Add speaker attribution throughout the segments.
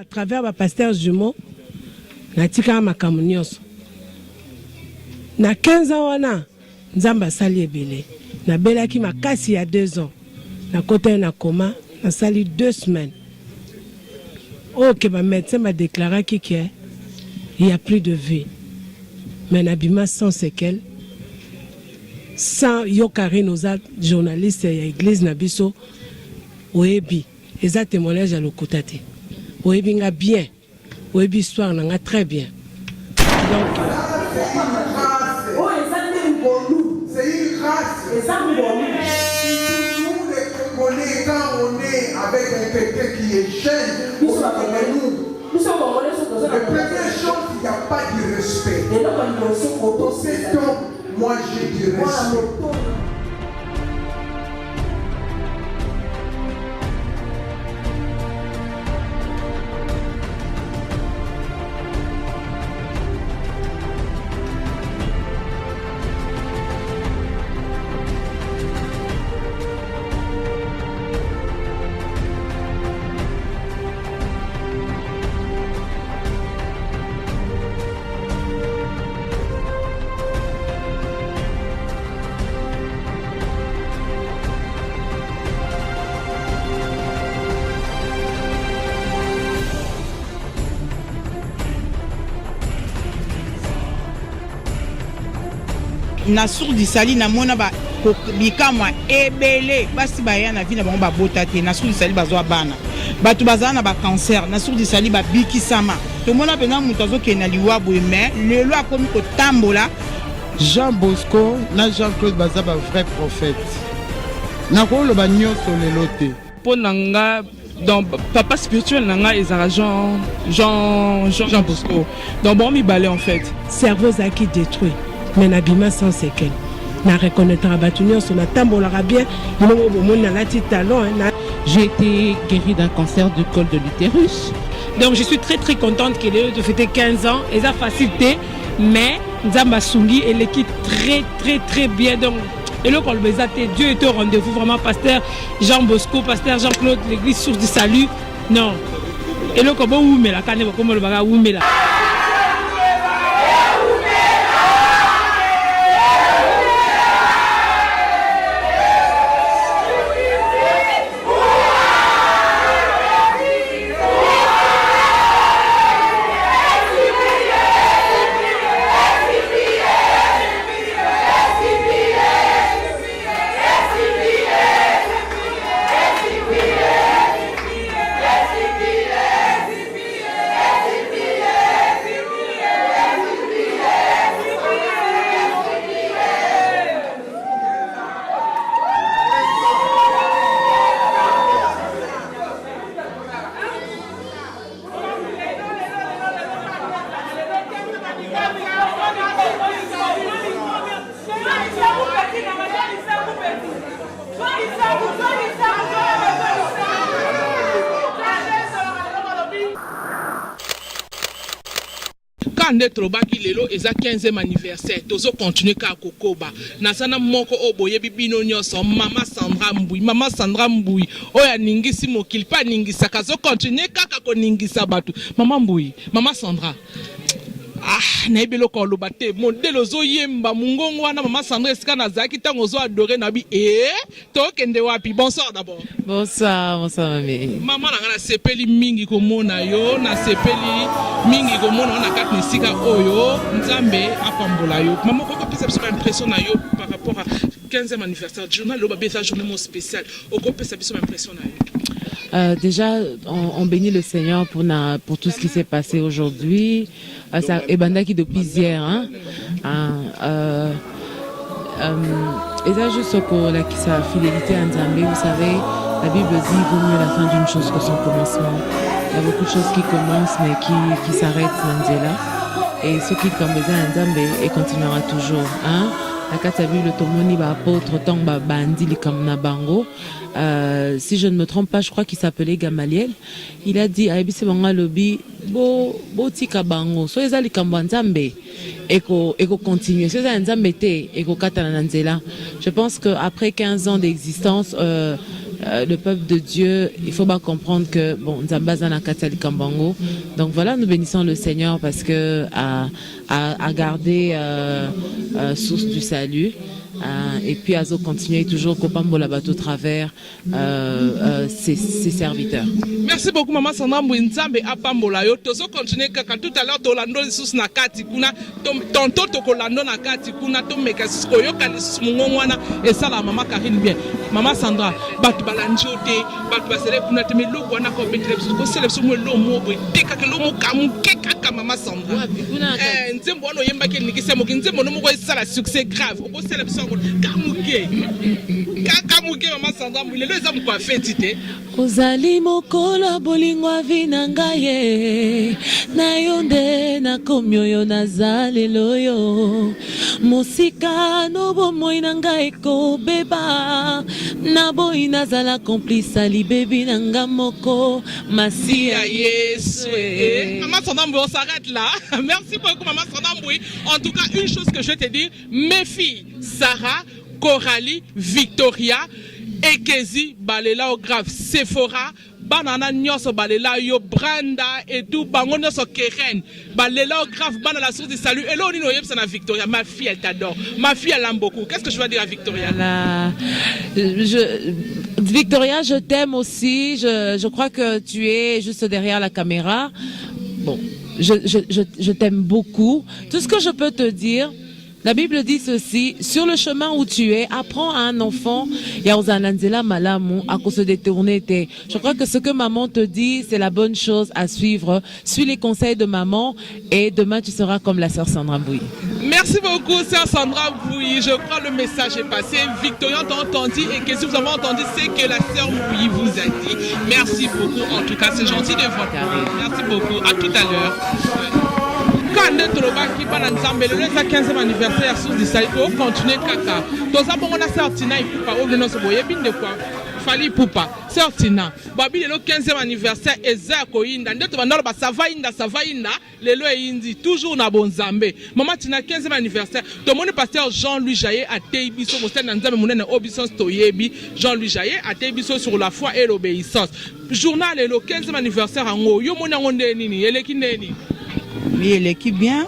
Speaker 1: à travers ma pasteur jumeau natika makambo nyonso na 15 ans wana nzamba sali ebele na belaki makasi ya 2 ans na kota na coma na sali 2 semaines. Ok, ma médecin m'a déclaré qu'il n'y a plus de vie. Mais n'abima sans séquelles, sans yokari nos journalistes et l'église nabiso, oebi, et ça témoignage à l'okotate. Oebi nga bien, oebi histoire nga très bien. Donc,
Speaker 2: c'est une grâce. Quand on est avec quelqu'un qui est jeune, nous, la première chose, il n'y a pas de respect. C'est donc, moi j'ai du respect.
Speaker 3: Na sour di sali na mona ba bikamwa ebele basi ba ya na vie na bango ba botate na sour di sali bazwa bana batu bazana ba cancer na sour di sali ba bikisama to mona pena mutu azoke na liwa boye mais lelo akomi ko tambola.
Speaker 4: Jean Bosco na Jean-Claude baza ba vrai prophète na ko lo ba nyonso lelo te
Speaker 5: po nanga donc papa spirituel nanga ezara Jean Bosco donc bon mi balé en fait
Speaker 1: cerveau zaki détruit. Mais n'abima sans séquelles. Na reconnaître Batunion sur la tambola bien.
Speaker 6: J'ai été guérie d'un cancer du col de l'utérus.
Speaker 7: Donc je suis très très contente qu'elle ait de fêter 15 ans. Et ça facilité, mais Nzamba Sungi elle équipe très très très bien. Donc et là quand le Dieu était au rendez-vous vraiment pasteur Jean Bosco, pasteur Jean-Claude, l'église Source du Salut. Non. Et là comment où mais la canne comme le baga où mais là.
Speaker 8: Trobaki lelo eza 15e anniversaire tozo continuer ka kokoba nasana moko oboye bibino nyoso mama Sandra Mbui oya ningisi mokili pa ningisa kazo continuer kaka ko ningisa batu mama Sandra na ebelo ko lobate modèle ozo yemba mungongo wana mama Sandra esika na zaki tango ozo adorer na bi to kende wapi. Bonsoir d'abord.
Speaker 6: Bonsoir mamie.
Speaker 8: Maman na sepeli mingi komona yo na sepeli mingi komona na kati nisika oyo nzambe apambola yo. Maman ko pesa biso impression na yo par rapport à 15e anniversaire du journal loba besa journée spéciale. Oko pesa biso impression na yo.
Speaker 6: Déjà on bénit le Seigneur pour tout ce qui s'est passé aujourd'hui. Ça ebandaki depuis hier hein. Et ça juste pour sa fidélité à Nzambe, vous savez, la Bible dit il vaut mieux la fin d'une chose que son commencement. Il y a beaucoup de choses qui commencent mais qui s'arrêtent Nzela. Et ce qui commence à Nzambe et continuera toujours hein. La carte Bible tomoni ba apôtre tong ba bandi likam na bango. Si je ne me trompe pas, je crois qu'il s'appelait Gamaliel. Il a dit aibisi banga lobi bo tika bango so ezali kambo Nzambe eko continuer so ezali Nzambe te eko katana na nzela. Je pense que après 15 ans d'existence le peuple de Dieu, il faut pas comprendre que bon, Nzambaza na Katali Kambango. Donc voilà, nous bénissons le Seigneur parce que à garder source du salut. Et puis Azo continue toujours Kopambola bateau travers ses serviteurs.
Speaker 8: Merci beaucoup maman Sandra Mbouinzambe apambola yo tozo continuer kaka tout à l'heure tolando lisusu na kati kuna tonto tokolando na kati kuna to meka siko yo kalisusu mungongwana et ça la maman Karine bien maman Sandra batu balanjote batu basele kuna te meloko na ko betele ko sele so mo lo mo bo teka ke lo mo kamu keka maman Sandra nzembo ono yemba ke nikise mo nzembo no mo ko sala succès grave ko sele so kamuke maman Sandra mbule le zamu kwa fetite
Speaker 6: ozali mokolo bolingo vina ngaye na yonde na komyoyo nazale loyo musika no bomoi na ngai ko beba na boy nazala complice libebi na ngamoko masia Yesu.
Speaker 8: Maman Sandra Mbouy, on s'arrête là. Merci beaucoup maman Sandra Mbouy. En tout cas, une chose que je vais te dire, mes filles Sarah, Coralie, Victoria, Ekezi, balela au grave, Sephora, banana nyoso balela yo Branda et tout bango nyoso Keren, balela au grave banana la source du salut. Et là on dit na Victoria, ma fille elle t'adore, ma fille elle aime beaucoup. Qu'est-ce que je dois dire à Victoria?
Speaker 6: Victoria, je t'aime aussi. Je crois que tu es juste derrière la caméra. Bon, je t'aime beaucoup. Tout ce que je peux te dire. La Bible dit ceci, sur le chemin où tu es, apprends à un enfant, à se détourner. Je crois que ce que maman te dit, c'est la bonne chose à suivre. Suis les conseils de maman et demain tu seras comme la sœur Sandra Mbouy.
Speaker 8: Merci beaucoup, sœur Sandra Mbouy. Je crois que le message est passé. Victoria t'a entendu et que si vous avez entendu, c'est que la sœur Mbouy vous a dit. Merci beaucoup, en tout cas, c'est gentil de votre part. Merci beaucoup, à tout à l'heure. Quand Trobaki bana nzambe le 15e anniversaire sur du saïko continuer kaka toza bongo na Sertina ipupa o leno so boyebi de quoi fali ipupa Sertina babi le 15e anniversaire eza ko inda ndeto bandalo ba savainda lelo eyindi toujours na bonzambe maman tina 15e anniversaire to moni pasteur Jean-Louis Jaillet a teibiso mo sena nzambe munene obisance toyebi Jean-Louis Jaillet a teibiso sur la foi et l'obéissance journal le 15e anniversaire ngo yo mona ngonde nini eleki neni.
Speaker 3: Oui, l'équipe bien,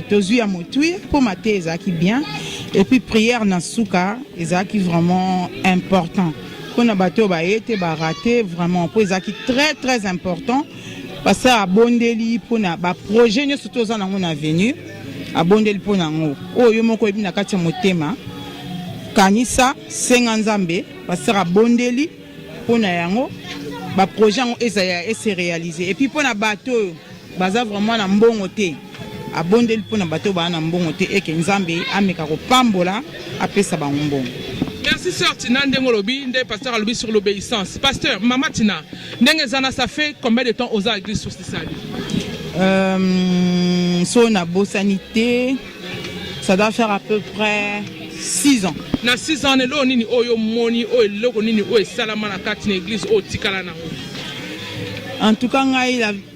Speaker 3: Tozu Amotui, pour ma thèse qui bien, et puis prière dans Souka, qui vraiment important. Qu'on a battu au baïté, raté, vraiment, pour qui très très important, parce que à Bondeli, pour na projet, nous surtout ça on a venu, à Bondeli pour nous. Oh, yo moko ebi na katia motema, kanisa, senganzambe, parce que à Bondeli, pour na yango, projet est réalisé. Et puis pour na bateau, baza vraiment na mbongo te abondeli pona bato ba na mbongo te eke nzambe ameka ko pambola apesa ba mbongo.
Speaker 8: Merci sœur Tina Ndengolobi, nde pasteur alobi sur l'obéissance. Pasteur Maman Tina, ndenge zana ça fait combien de temps aux églises sur Sisali?
Speaker 3: So na bosanité, ça doit faire à peu près 6 ans.
Speaker 8: Na 6 ans lo nini oyo moni oyo loko nini oyo salama na kati na église o tikala na.
Speaker 3: En tout cas,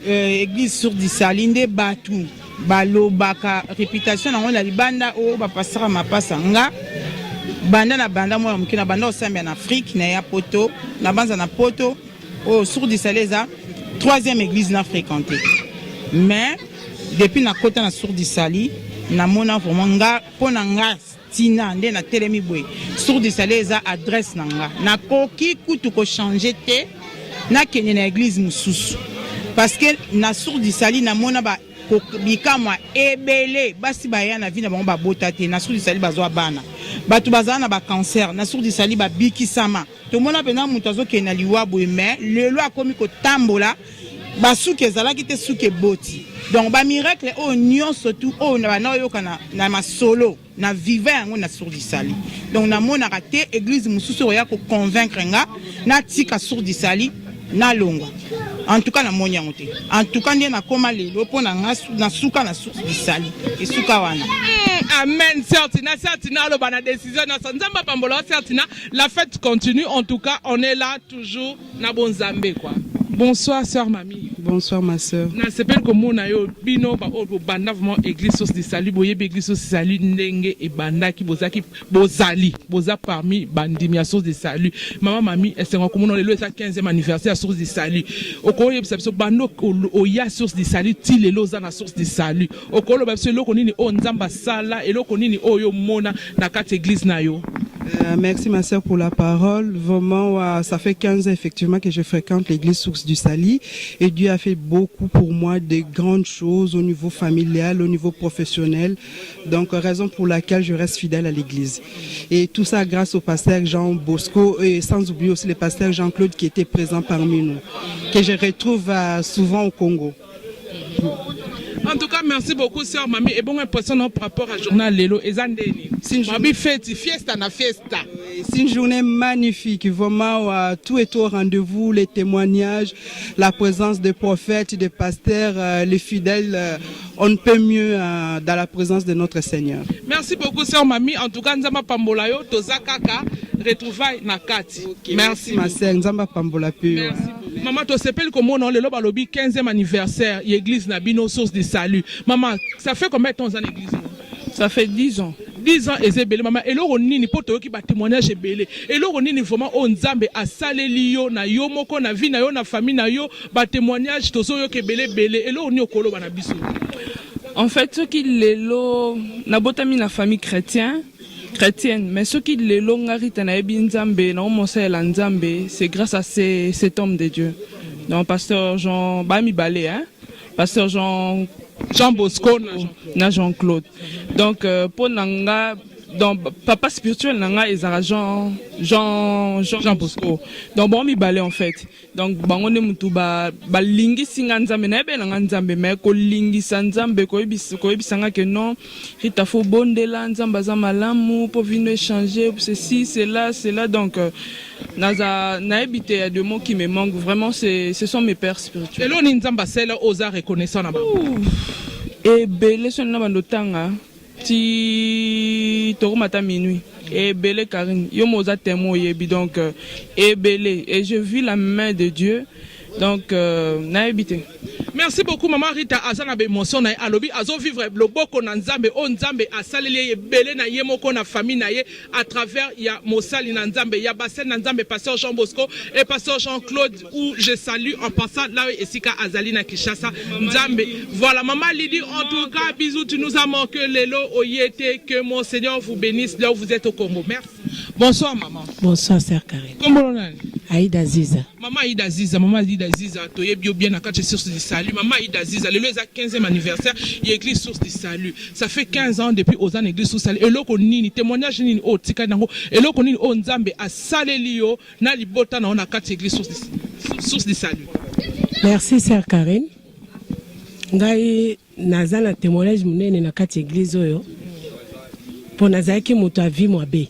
Speaker 3: l'église sur Dissalinde Batou, Balobaka, réputation, on a banda o bapasara mapasa nga, banda na banda moi mukina banda au sein en Afrique, na ya poto, na banza na poto, au sur Dissaleza, 3e église na fréquentée. Mais depuis na kota na sur Dissali, na mona vraiment nga pona nga tina nde na telemi boy. Sur Dissaleza adresse na nga. Na koki kutu ko changer te. Na kene na église mususu parce que na sur du sali na mona ba bikamwa ebele basi baya na vie na bango ba botate na sur du sali bazwa bana batu bazana ba cancer na sur du sali ba bikisama to mona pena mutu azoke na liwa boye mais lelo akomi ko tambola basuke ezalaki te suke boti donc ba miracle o nyonso tout o na bana yoka na masolo na vivre yango na sur du sali donc na mona raté église mususu ya ko convaincre nga na tika sur du sali na longwa en tout cas na monya ngote en tout cas na koma lelo pona na suka na source bisali et suka wana
Speaker 8: amen certina lo bana décision na nzamba pambola certina la fête continue en tout cas on est là toujours na bonzambe quoi. Bonsoir sœur Mamie.
Speaker 4: Bonsoir ma sœur.
Speaker 8: Na sepel comme na yo bino ba o banda vraiment église source du salut boye église source du salut ndenge e banda ki bozaki bozali boza parmi bandimi ya source du salut. Maman mami esengo comme no lelo esa 15e anniversaire à source du salut. Okoye biso bando o ya source du salut ti lelo za na source du salut. Okolo ba biso loko nini o nzamba sala eloko nini oyo mona na kati église na yo.
Speaker 9: Merci ma sœur pour la parole. Vraiment, ça fait 15 ans effectivement que je fréquente l'église Source du Sali et Dieu a fait beaucoup pour moi, de grandes choses au niveau familial, au niveau professionnel. Donc, raison pour laquelle je reste fidèle à l'église. Et tout ça grâce au pasteur Jean Bosco et sans oublier aussi le pasteur Jean-Claude qui était présent parmi nous, que je retrouve souvent au Congo.
Speaker 8: En tout cas, merci beaucoup, sœur Mami. Et bon, impression par rapport à journal Lelo et Zandeni. Mami fête, fiesta na fiesta.
Speaker 9: C'est une journée magnifique, vraiment, tout est au rendez-vous, les témoignages, la présence des prophètes, des pasteurs, les fidèles. On ne peut mieux dans la présence de notre Seigneur.
Speaker 8: Merci beaucoup, sœur Mami. En tout cas, Nzamba Pambolayo, Toza Kaka, retrouvaille Nakati.
Speaker 9: Okay, merci ma sœur, Nzamba Pambola Pio.
Speaker 8: Merci. Maman, tu sais comme on le lobby 15e anniversaire, l'église Nabino Source du Salut. Maman, ça fait combien de temps en église?
Speaker 5: Ça fait 10 ans.
Speaker 8: 10 ans et c'est belé maman et l'on ni poto qui bat témoignage et belé et l'on ni vraiment on nzambe a salé lio na yo moko na vie na yo na famille na yo bat témoignage to so yo ke belé belé et l'on ni okolo bana biso.
Speaker 5: En fait, ceux qui lelo na botami na famille chrétienne, mais ceux qui lelo ngarita na ebi nzambe na omosa la nzambe, c'est grâce à cet homme de Dieu. Donc pasteur Jean Bami Balé hein, pasteur Jean Bosco na Jean-Claude. Donc pour nanga donc papa spirituel nanga ezara Jean Bosco. Donc bon mi balé en fait. Donc bango ne mutu ba lingi singa nzambe na ebe nanga nzambe mais ko lingi nzambe ko ebisanga que non rita fo bondela nzamba za malamu pour venir échanger ceci cela donc na ebité ya deux mots qui me manquent vraiment ce sont mes pères spirituels.
Speaker 8: Et l'on nzamba cela osa reconnaissant na ba.
Speaker 5: Et belé son na bandotanga ti tokomata minuit et belé Karine yo moza témoin yebi donc et belé et je vis la main de Dieu donc na habité.
Speaker 8: Merci beaucoup maman Rita azana be émotion na alobi azo vivre le boko na nzambe o nzambe asaleli ye belé na ye moko na famille na ye à travers ya mosali na nzambe ya basen na nzambe pasteur Jean Bosco et pasteur Jean-Claude où je salue en passant là esika azali na Kinshasa nzambe. Voilà maman Lydie en tout cas bisous tu nous as manqué lelo oyete que mon Seigneur vous bénisse là où vous êtes au Congo. Merci. Bonsoir maman.
Speaker 1: Bonsoir sœur Karine.
Speaker 8: Comment on
Speaker 1: Aïda Ziza.
Speaker 8: Maman Aïda Ziza, toye bio bien à 4 sources du salut. Maman Aïda Ziza, le 15e anniversaire, l'église source du salut. Ça fait 15 ans depuis aux ans l'église source du salut. Et là qu'on ni témoignage ni au tika nango. Et là qu'on ni au nzambe a salé lio na libota na on a 4 églises source du salut.
Speaker 1: Merci sœur Karine. Ngai nazana témoignage munene na 4 églises oyo. Pour nazaki moto avi moi be.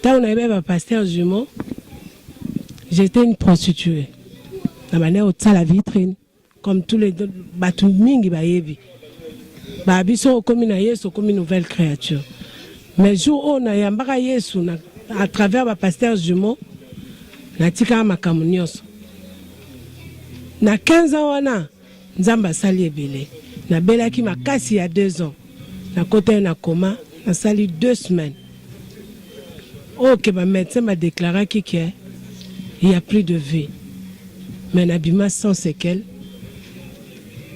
Speaker 1: Ta on avait un pasteur jumeau. J'étais une prostituée. La manière où ça la vitrine, comme tous les bateaux mingi bayebi. Babiso comme une nouvelle créature. Mais jour où on a yambaka Yesu à travers le pasteur jumeau, na tika makamunios. Na 15 ans wana, nzamba sali ebele. Na bela ki makasi il y a 2 ans. Na côté na coma, na sali 2 semaines. Ok, ma médecin m'a déclaré qu'il n'y a plus de vie. Mais Nabima sans séquelles,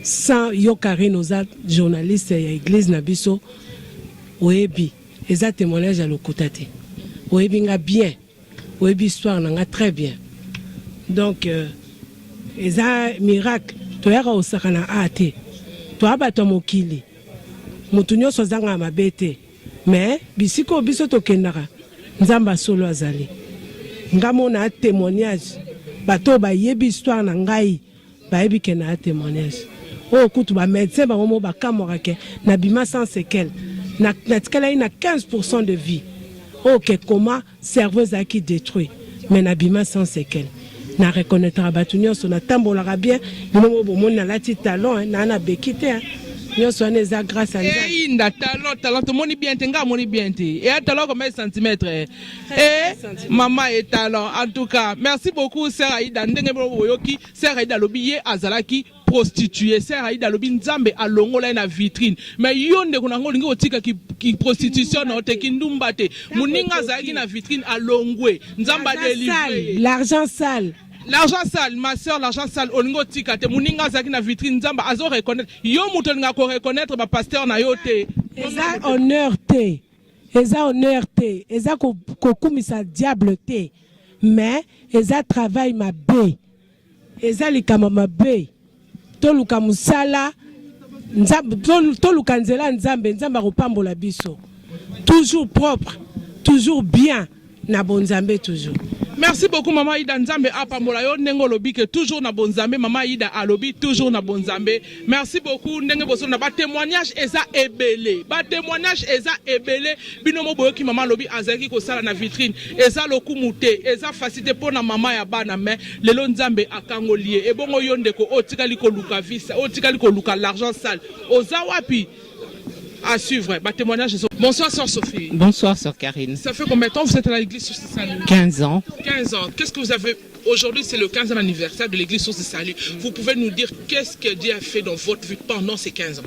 Speaker 1: sans Yokari, nos journalistes et l'église Nabiso, Oebi, ils ont témoignage à l'Okotate. Oebi n'a bien, Oebi histoire n'a très bien. Donc, ils ont miracle. Tu es au Sakana Ate, tu as battu mon kili. Moutunyo sozanga ma bête. Mais, bisiko biso tokendara. Nzamba solo azali. Ngamo na témoignage. Bato ba yebi histoire na ngai. Ba yebi ke na témoignage. O kutu ba médecin ba momo ba kamora ke na bima sans séquelles. Na tikala ina 15% de vie. O ke comment cerveau a qui détruit. Mais na bima sans séquelles. Na reconnaître batunyo so na tambola bien. Momo bo mona lati talon na na bekite. nyonso wana eza grâce à nzambe.
Speaker 8: Inda talent tomoni bien te nga moni bien te. Et un talent combien de centimètres? Maman et talent. En tout cas, merci beaucoup sœur Aïda ndenge boyoki sœur Aïda lobi azalaki prostituée. Sœur Aïda lobi nzambe alongola na vitrine. Mais yonde kuna ngolingi otika ki prostitution na oteki ndumba te. Muninga azalaki na vitrine alongwe. Nzamba délivrer.
Speaker 1: L'argent sale.
Speaker 8: L'argent sale, ma soeur, l'argent sale, olingo tikate, muninga zaki na vitrine, nzamba, azo reconnaître, yo moutolinga ko reconnaître, ba pasteur na yote.
Speaker 1: Eza honneur te, eza honneur te, eza ko kumisa diable te, mais eza travail ma bé, eza likama ma bé, toluka musala, nzambe, toluka nzela nzambe, nzamba kopambola biso, toujours propre, toujours bien, na bonzambe toujours.
Speaker 8: Merci beaucoup maman Ida Nzambe apambola yo ndenge lobi que toujours na bonzambe maman Ida alobi toujours na bonzambe. Merci beaucoup ndenge boso na ba témoignage eza ebele. Ba témoignage eza ebele binomo boyoki maman lobi azaki ko sala na vitrine. Eza lokumute, eza facilité pour na maman ya bana mais lelo Nzambe akangolie. E bongo yo ndeko otikali ko luka visa, otikali ko luka l'argent sale. Oza wapi? À suivre, bah, témoignage. Bonsoir, sœur Sophie.
Speaker 10: Bonsoir, sœur Karine.
Speaker 8: Ça fait combien de temps vous êtes à l'église Source du Salut?
Speaker 10: 15 ans.
Speaker 8: 15 ans. Qu'est-ce que vous avez... Aujourd'hui, c'est le 15e anniversaire de l'église Source du Salut. Vous pouvez nous dire qu'est-ce que Dieu a fait dans votre vie pendant ces 15 ans?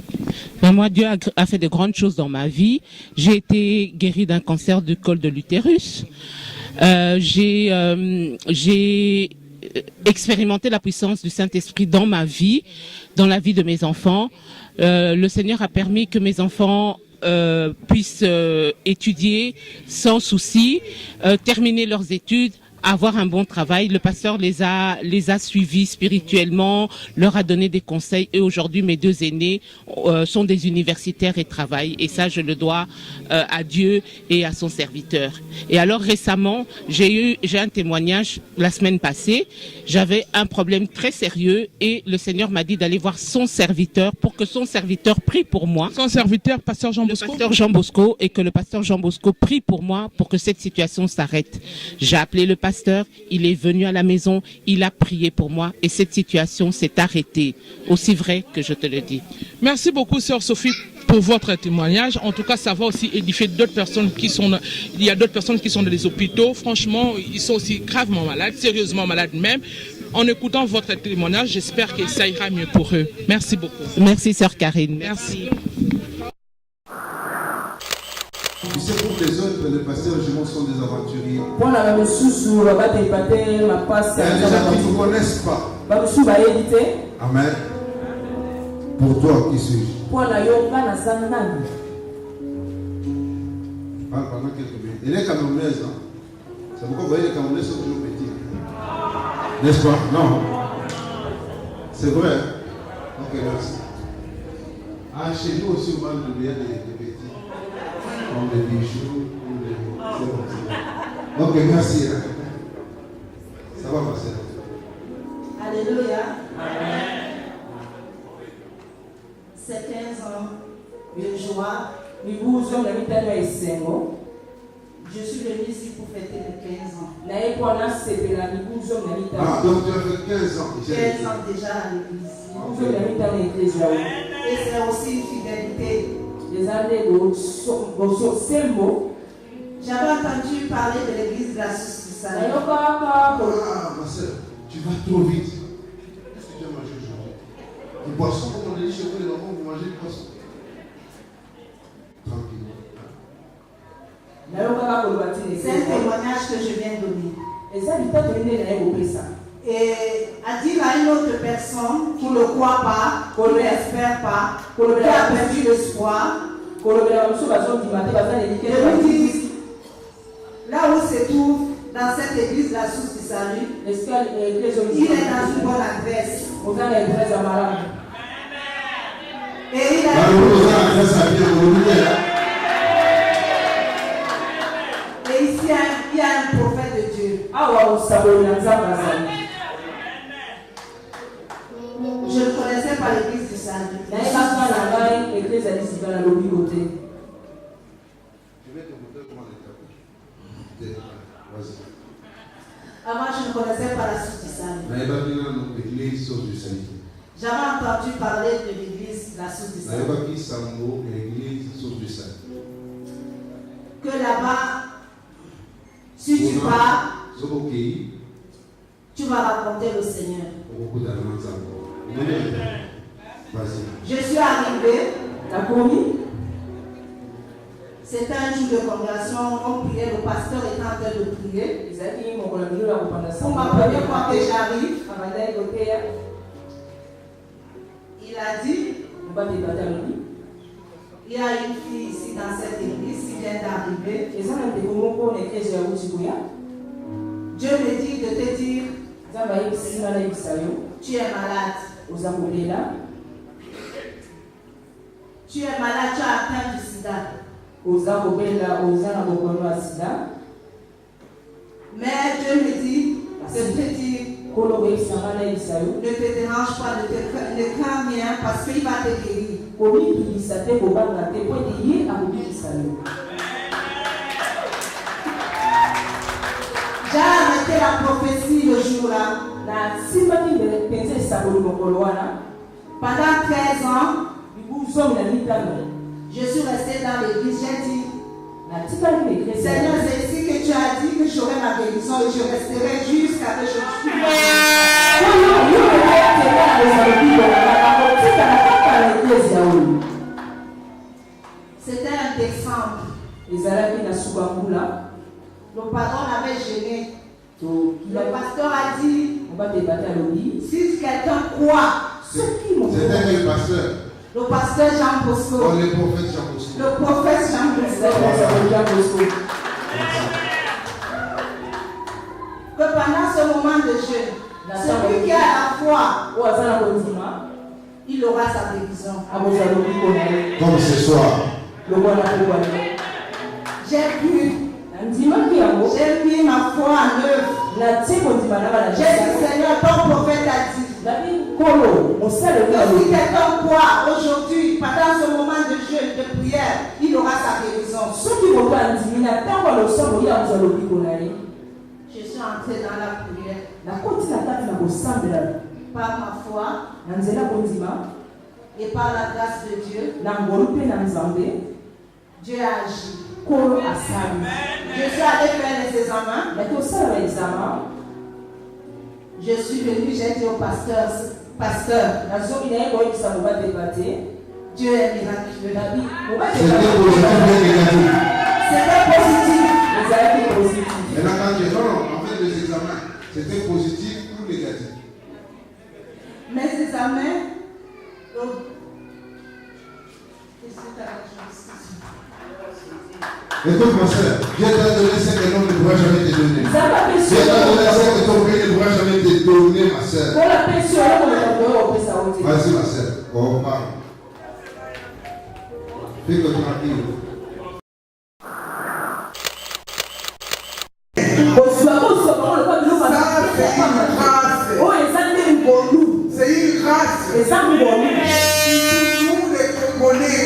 Speaker 10: Ben moi, Dieu a fait de grandes choses dans ma vie. J'ai été guérie d'un cancer du col de l'utérus. J'ai expérimenté la puissance du Saint-Esprit dans ma vie, dans la vie de mes enfants. Le Seigneur a permis que mes enfants puissent étudier sans souci, terminer leurs études, avoir un bon travail. Le pasteur les a suivis spirituellement, leur a donné des conseils et aujourd'hui mes deux aînés sont des universitaires et travaillent et ça je le dois à Dieu et à son serviteur. Et alors récemment j'ai un témoignage la semaine passée. J'avais un problème très sérieux et le Seigneur m'a dit d'aller voir son serviteur pour que son serviteur prie pour moi.
Speaker 8: Son serviteur, pasteur Jean Bosco.
Speaker 10: Le pasteur Jean Bosco, et que le pasteur Jean Bosco prie pour moi pour que cette situation s'arrête. J'ai appelé le pasteur, il est venu à la maison, il a prié pour moi et cette situation s'est arrêtée. Aussi vrai que je te le dis.
Speaker 8: Merci beaucoup, sœur Sophie, pour votre témoignage. En tout cas, ça va aussi édifier d'autres personnes qui sont... Il y a d'autres personnes qui sont dans les hôpitaux. Franchement, ils sont aussi gravement malades, sérieusement malades même. En écoutant votre témoignage, j'espère que ça ira mieux pour eux. Merci beaucoup.
Speaker 10: Merci, sœur Karine.
Speaker 8: Merci.
Speaker 2: Tu sais, pour les autres, les pasteurs jumeaux sont des aventuriers. Il y a des gens qui ne connaissent pas. Amen. Pour toi, qui suis-je? Parle pendant quelques minutes. Elle est camerounaise, hein? C'est pourquoi vous voyez les Camerounais sont toujours petits. N'est-ce pas? Non. C'est vrai. Ok, merci. Ah, chez nous aussi, on va nous donner des petits. Comme des bijoux, c'est bon. Ok, merci. Ça va passer.
Speaker 11: Alléluia. Amen. C'est 15 ans de joie. Je suis venu ici pour fêter les 15 ans.
Speaker 2: Ah, donc tu as fait 15 ans.
Speaker 11: 15 ans déjà à l'église. Et c'est aussi une fidélité. J'avais entendu parler de l'église de la Source du Salut.
Speaker 2: Ah, ma soeur, tu vas trop vite. Qu'est-ce que tu as mangé aujourd'hui? Du poisson, comme on dit chez vous, les enfants, vous mangez du poisson. Tranquille.
Speaker 11: C'est un témoignage que je viens de donner. Et à dire à une autre personne qui ne croit pas, qui ne l'espère pas, qui a perdu l'espoir, là où se trouve dans cette église la Source du Salut, il est dans une bonne adresse. Et il a et ici, il y a un prophète de Dieu. Je ne connaissais pas l'église du Salut.
Speaker 2: Je vais te montrer comment les taper.
Speaker 11: Avant, je ne connaissais pas la Source du Salut.
Speaker 2: L'église Source du Salut.
Speaker 11: J'avais entendu parler de l'église La Source du Salut. Que là-bas, si tu pars, tu vas raconter le Seigneur. Je suis arrivée, la commis. C'était un jour de congrégation, on priait, le pasteur était en train de prier. Pour ma première fois que j'arrive, il a dit, il y a une fille ici dans cette église qui vient d'arriver. Dieu me dit de te dire, tu es malade. Tu es malade, tu as atteint du sida. Mais Dieu me dit, de te dire, ne te dérange pas, ne crains rien parce qu'il va te guérir. J'ai arrêté la prophétie le jour-là. Pendant 13 ans, je suis restée dans l'église, j'ai dit, Seigneur, c'est ici que tu as dit que j'aurai ma guérison et je resterai jusqu'à que je tue. C'était en décembre. Le patron avait gêné. Le pasteur a dit, si quelqu'un croit,
Speaker 2: c'était le pasteur.
Speaker 11: Le pasteur Jean Bosco.
Speaker 2: Oh, le prophète Jean Bosco.
Speaker 11: Le prophète Jean Bosco. Que pendant ce moment de jeûne, celui qui a la foi, il aura sa guérison.
Speaker 2: Comme ce soir.
Speaker 11: J'ai mis ma foi en œuvre. J'ai dit, Seigneur, ton prophète a dit, si quelqu'un croit aujourd'hui, pendant ce moment de jeûne, de prière, il aura sa guérison. Je suis entrée dans la prière. Par ma foi et par la grâce de Dieu, Dieu a agi. Je suis allée faire les examens. Je suis venue, j'ai dit au pasteur, Dieu est miraculeux. C'était positif.
Speaker 2: Et là, quand tu en fait, les examens, c'était positif ou négatif?
Speaker 11: Mes examens,
Speaker 2: écoute ma soeur, Dieu t'a donné ce que l'homme ne pourra jamais te donner. Dieu t'a donné ce que ton pays ne pourra jamais te donner, ma soeur. Vas-y ma soeur, on parle. Fais-le tranquille.
Speaker 12: C'est une grâce.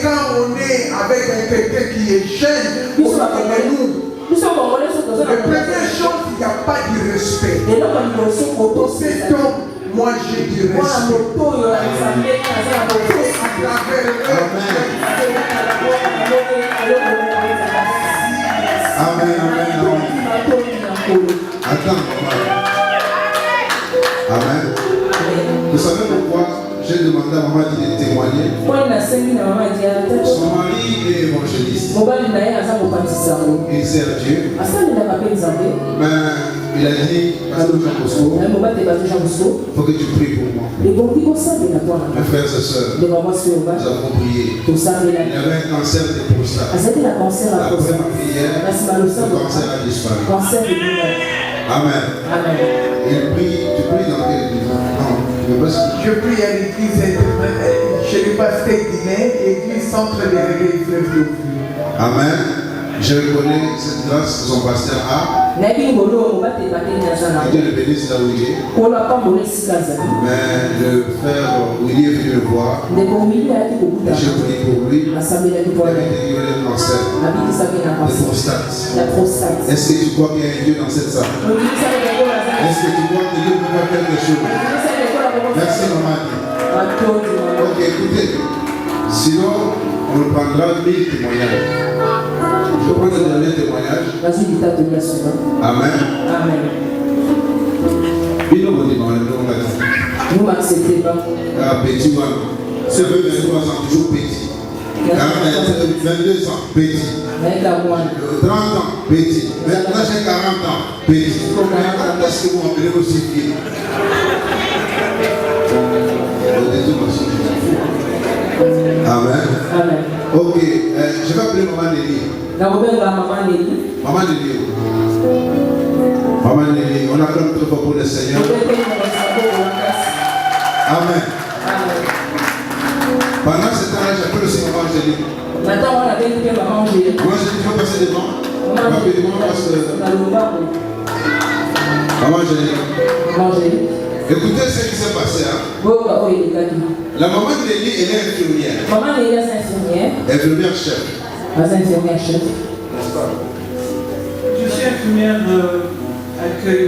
Speaker 12: Quand on est avec quelqu'un qui est jeune, on est nous. La première chose, il n'y a pas de respect. Cet homme, moi j'ai du respect.
Speaker 2: Attends, Amen. Vous savez pourquoi j'ai demandé à maman de témoigner? Son mari est évangéliste. Il sert Dieu. Mais il a dit, Pasteur Jean Bosco, il faut que tu pries pour moi. Mes frères et sœurs, nous avons prié. Il y avait un cancer de prostate. Après ma prière, le cancer a disparu. Amen. Il prie, tu pries dans quelle église?
Speaker 12: Je prie à l'église chez le pasteur Guinet, l'église centre des réveils fleuve de Oufou.
Speaker 2: Amen. Je reconnais cette grâce que son pasteur a. Dieu le bénisse là où il est. Mais le frère Willy est venu le voir. Et je prie pour lui. Il avait délivré le cancer de prostate. Est-ce que tu crois qu'il y a un Dieu dans cette salle? Est-ce que tu crois que Dieu peut faire quelque chose? Merci maman. Ok, écoutez. Sinon, on prendra 1000 témoignages. Je prends le dernier témoignage. Amen.
Speaker 11: Amen.
Speaker 2: Vous m'acceptez pas. Ah, petit, moi. C'est 23 ans, toujours petit. 22 ans, petit. 30 ans, petit. Maintenant, j'ai 40 ans, petit. Quand est-ce que vous m'appelez aussi vieux? Amen.
Speaker 11: Amen.
Speaker 2: Ok, je vais appeler Maman Nelly. Maman Nelly. Maman Nelly, on acclame très fort pour le Seigneur. Amen. Pendant ce temps-là, j'appelle aussi Maman Angélique. Moi, je dis, il faut passer devant. Rapidement, parce que. Maman Angélique. Écoutez ce qui s'est passé. Hein? La maman de Nelly, elle est infirmière.
Speaker 11: Maman Nelly est infirmière.
Speaker 2: Infirmière chef.
Speaker 11: Infirmière chef.
Speaker 13: Je suis infirmière accueil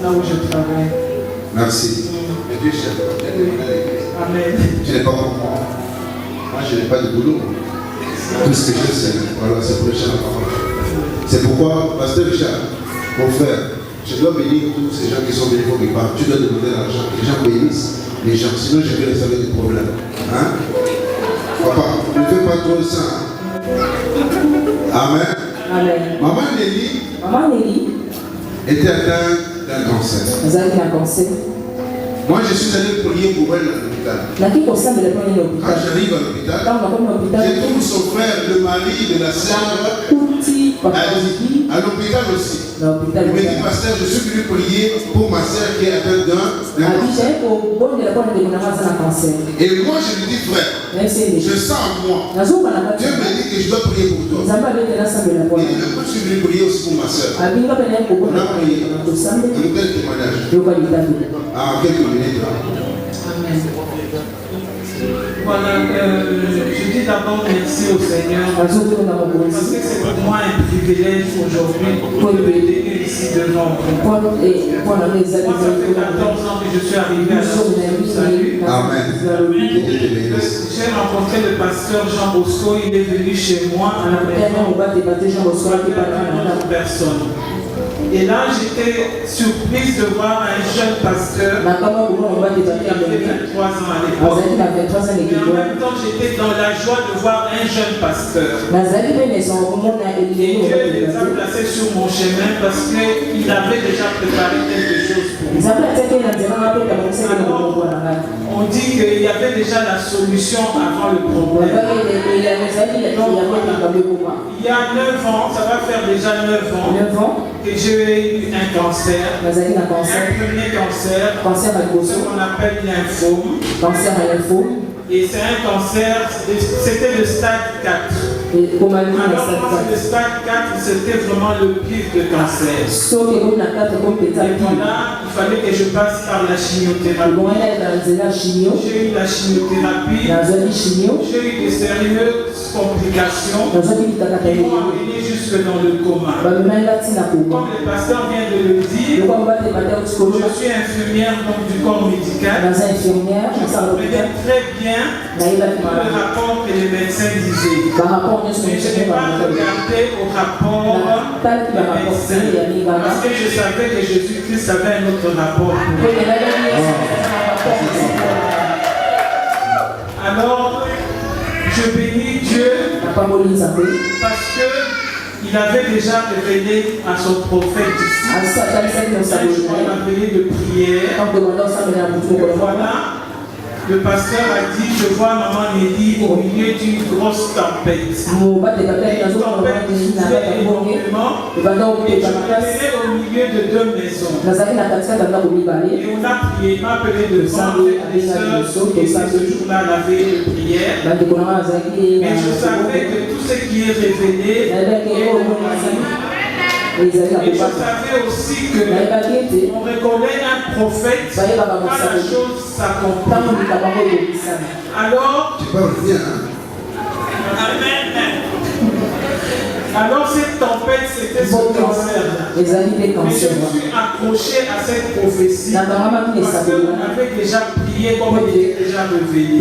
Speaker 13: là où je travaille.
Speaker 2: Merci. Et Dieu chef.
Speaker 13: Amen.
Speaker 2: Je n'ai pas compris. Moi, je n'ai pas de boulot. Tout ce que je sais, voilà, c'est prêcher la parole. C'est pourquoi, Pasteur Richard, mon frère, je dois bénir tous ces gens qui sont venus pour me parler. Tu dois demander l'argent. Les gens bénissent les gens. Sinon, je vais rester avec des problèmes. Hein? Papa, ne fais pas trop ça. Amen.
Speaker 11: Amen.
Speaker 2: Maman Nelly était atteinte d'un cancer. Moi, je suis allé prier pour elle à l'hôpital. Quand j'arrive à l'hôpital, je trouve son frère, le mari de la sœur, à l'hôpital aussi. Il me dit, pasteur, je suis venu prier pour ma sœur qui est atteinte d'un cancer. Et moi, je lui dis, frère, je sens en moi. Dieu me dit que je dois prier pour toi. Et je suis venu prier aussi pour ma sœur. On a prié. Quel témoignage? Ah, quelques minutes là.
Speaker 13: Amen. Voilà, je dis d'abord merci au Seigneur parce que c'est pour moi un privilège aujourd'hui de venir ici devant vous. Moi, ça fait 14 ans que je suis arrivé à la source du salut.
Speaker 2: Amen.
Speaker 13: J'ai rencontré le pasteur Jean Bosco, il est venu chez moi à la maison, personne. Et là, j'étais surprise de voir un jeune pasteur qui avait 23 ans à l'époque. Et en même temps, j'étais dans la joie de voir un jeune pasteur. Et Dieu les a placés sur mon chemin parce qu'il avait déjà préparé quelque chose pour moi. Alors, on dit qu'il y avait déjà la solution avant le problème. Il y a 9 ans, ça va faire déjà 9 ans, que j'ai eu un cancer, un premier cancer, ce qu'on appelle lymphome. Et c'est un cancer, c'était le stade 4. Alors moi, le stade 4, c'était vraiment le pire de cancer. Et voilà, il fallait que je passe par la chimiothérapie. J'ai eu la chimiothérapie, j'ai eu des sérieuses complications qui m'ont amené jusque dans le coma. Comme le pasteur vient de le dire, je suis infirmière donc, du corps médical. Je comprenais très bien le rapport que les médecins disaient. Mais je n'ai pas regardé au rapport des médecins parce que je savais que Jésus-Christ avait un autre rapport pour moi. Alors, je bénis Dieu parce que il avait déjà révélé à son prophète ici un jour appelé de prière. Voilà. Le pasteur a dit, je vois Maman Nelly au milieu d'une grosse tempête. Une tempête qui soufflait énormément. Et je m'appelais au milieu de 2 maisons. Et on a prié, il m'a appelé devant avec des sœurs qui étaient ce jour-là à la veille de prière. Mais je savais que tout ce qui est révélé est de mon avis. Et je savais aussi qu'on reconnaît un prophète quand la chose s'accomplit. Alors,
Speaker 2: tu parles bien, hein?
Speaker 13: Amen. Alors cette tempête, c'était ce cancer. Mais je me suis accroché à cette prophétie. Parce qu'on avait déjà prié comme il était déjà réveillé. Et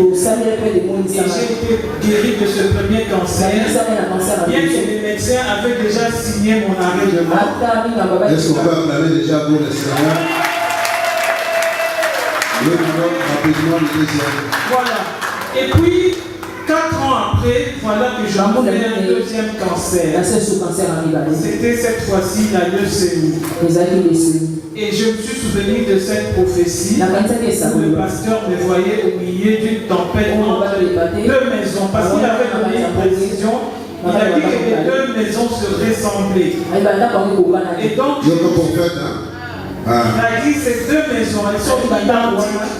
Speaker 13: j'ai été guéri de ce premier cancer. Bien que les médecins avaient déjà signé mon arrêt de mort.
Speaker 2: Est-ce qu'on peut acclamer déjà pour le Seigneur? Le rapidement le deuxième.
Speaker 13: Voilà. Et puis, 4 ans après, voilà que j'ai fait un deuxième cancer. C'était cette fois-ci la leucémie. Et je me suis souvenu de cette prophétie où le pasteur me voyait au milieu d'une tempête entre deux maisons. Parce qu'il avait donné une précision. Il a dit que les deux maisons se ressemblaient. Et donc, il a dit ces deux maisons, elles sont identiques.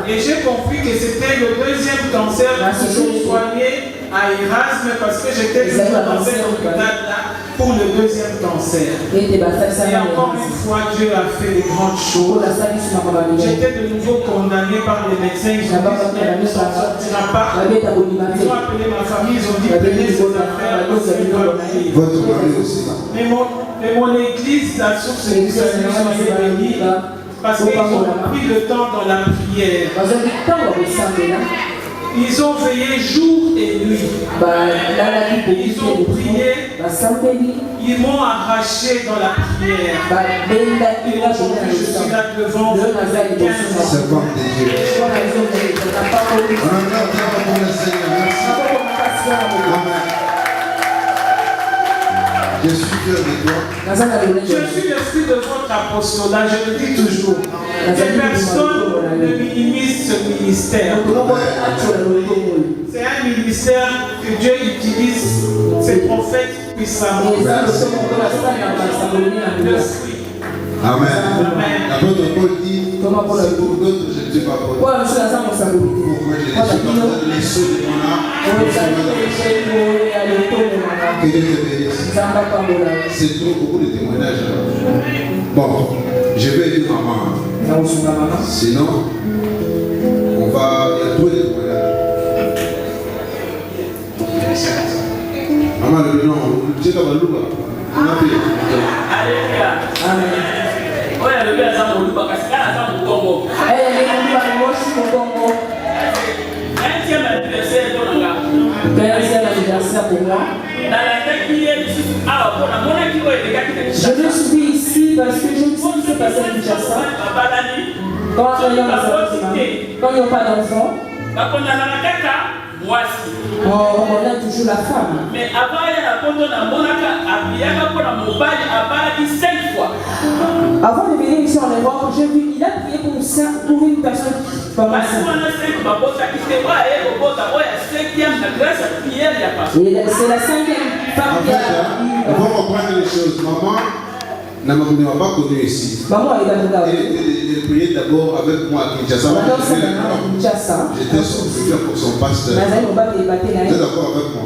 Speaker 13: Et j'ai compris que c'était le deuxième cancer que je soignais à Erasme parce que j'étais dans cet hôpital-là pour le deuxième cancer. Et encore une fois, Dieu a fait de grandes choses. J'étais de nouveau condamné par les médecins. Ils ont dit qu'elle ne s'en sortira pas. Ils ont appelé ma famille, ils ont dit prenez vos affaires,
Speaker 2: votre mari aussi.
Speaker 13: Mais mon église, la source du salut, soyez bénis, parce qu'ils ont pris le temps dans la prière. Ils ont veillé jour et nuit. Ils ont prié. Ils m'ont arraché dans la prière. Et aujourd'hui, je suis là devant vous avec 15 ans.
Speaker 2: C'est bon de Dieu. On acclame Dieu pour le Seigneur. Merci. Amen. Je suis fier de toi.
Speaker 13: Je suis l'esprit de votre apostolat, je le dis toujours. Que personne ne minimise ce ministère. C'est un ministère que Dieu utilise ses prophètes puissamment.
Speaker 2: Amen. L'apôtre Paul dit, c'est pour d'autres, je ne suis pas pour eux. Pour moi, je ne suis pas pour les ceux de mon âme. Que Dieu te bénisse. C'est trop beaucoup de témoignages. Bon, je vais dire maman. Sinon, on va. Il y a trop de témoignages. Maman, le nom, tu sais comment nous va.
Speaker 14: Amen. Oya le bien ça mon parce que là ça mon Congo. Deuxième anniversaire pour là.
Speaker 11: Deuxième anniversaire pour moi. Je me suis ici parce que je me suis fait passer à Kinshasa. Quand il n'y a pas d'enfant, on a toujours la femme.
Speaker 14: Mais avant, il y a
Speaker 11: avant de venir ici en Europe, j'ai vu qu'il a prié pour une personne pas mal. C'est la 5e femme qui a.
Speaker 2: On va reprendre les choses. Maman ne m'a pas connu ici. Elle priait d'abord avec moi à Kinshasa. J'étais son futur pour son pasteur. Vous êtes d'accord avec moi?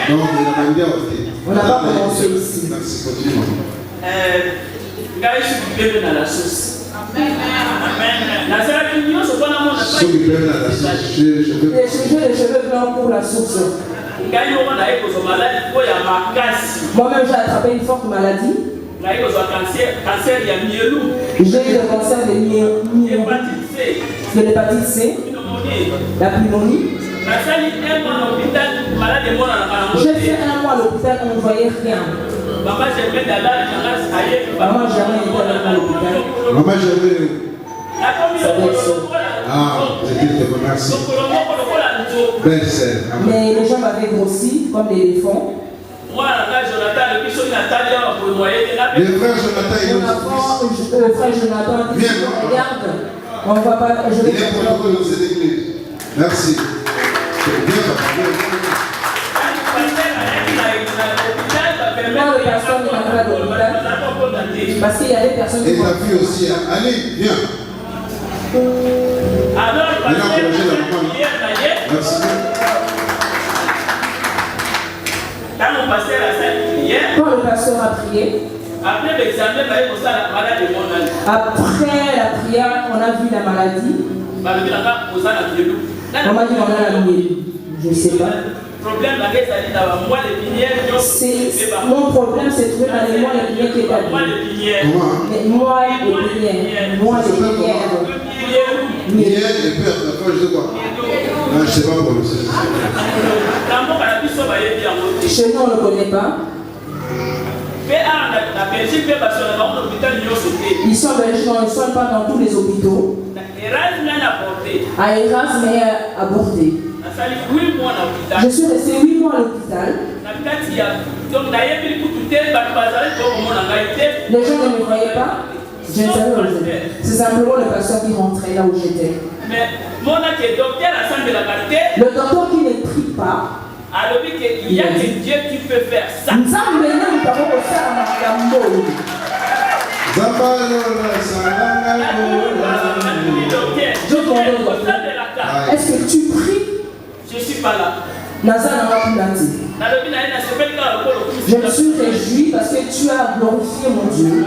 Speaker 2: Donc, on a bien voté.
Speaker 11: On n'a pas commencé ici.
Speaker 2: Merci, continue.
Speaker 14: Je suis bien dans la source. Amen. La réunion, c'est pas la
Speaker 2: source. J'ai
Speaker 11: les cheveux blancs pour la source. Moi-même, j'ai attrapé une forte maladie. J'ai eu le cancer de l'hépatite C, la pneumonie. J'ai fait un mois à l'hôpital, on ne voyait rien. Maman, jamais été à l'hôpital.
Speaker 2: Maman, jamais. Ah, c'est Dieu te remercie. Belle scène.
Speaker 11: Mais les gens m'avaient grossi comme des éléphants.
Speaker 14: Moi, le
Speaker 2: frère Jonathan,
Speaker 11: le frère Jonathan dit regarde, on va pas. Je vais
Speaker 2: protocole dans cette église. Merci.
Speaker 11: Moi, le pasteur ne m'a pas d'hôpital parce qu'il y avait personne qui.
Speaker 2: Et ta fille aussi. Allez, viens. Merci.
Speaker 11: Quand le pasteur a prié, après la prière, on a vu la maladie. On m'a dit qu'on a la miel. Je ne sais pas. Mon problème, c'est trouver dans les mois les billets qui est à les mois les billets.
Speaker 2: Hier, et puis après, je sais quoi. Non, je ne sais pas comment c'est.
Speaker 11: Chez nous, on ne le connaît pas. Ils sont belges, ils ne sont pas dans tous les hôpitaux. À Erasme est aborté. Je suis resté 8 mois à l'hôpital. Les gens ne me voyaient pas. Je ne savais pas où j'étais. C'est simplement le pasteur qui rentrait là où j'étais. Le docteur qui ne prie pas.
Speaker 14: Il y a que Dieu qui peut faire ça.
Speaker 11: Nous avons maintenant nous avons offert à ma mort. Est-ce que tu pries?
Speaker 14: Je ne suis pas là.
Speaker 11: Je me suis réjoui parce que tu as glorifié mon Dieu.